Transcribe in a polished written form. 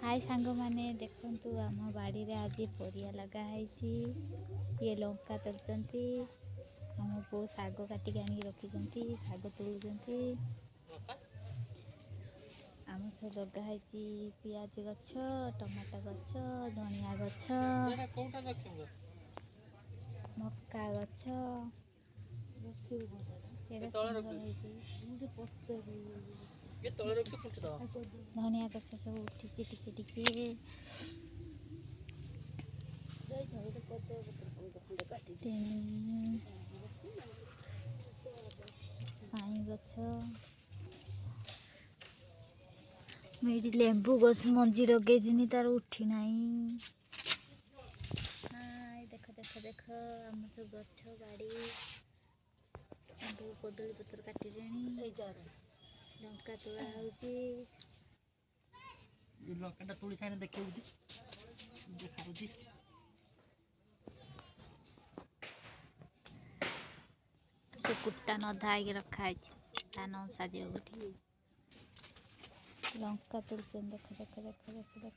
हाय सांग माने देखंतु आम बाड़ी रे आज परिया लगा है। ये लंका तोड़चंती आम बो शाग काटिक आनी रखी शाग तोड़ुचंती। आम सब लगा है पियाज गछ, टमाटो गछ, धनिया गछ, मक्का गछ, धनिया गछ सब उठी टिके टिके साई गछ मेरी लेंबू गछ मंजी लगे तार उठी नहीं। हाय देख देख देख आम सब गछ बाड़ी कदली पत्र काटे लंका तोड़ा होगी। लंका तोड़ी साइने देखिए से कुट्टा नधा आगे रखा है धान साजे लंका तोड़ देख देख देख देख देख।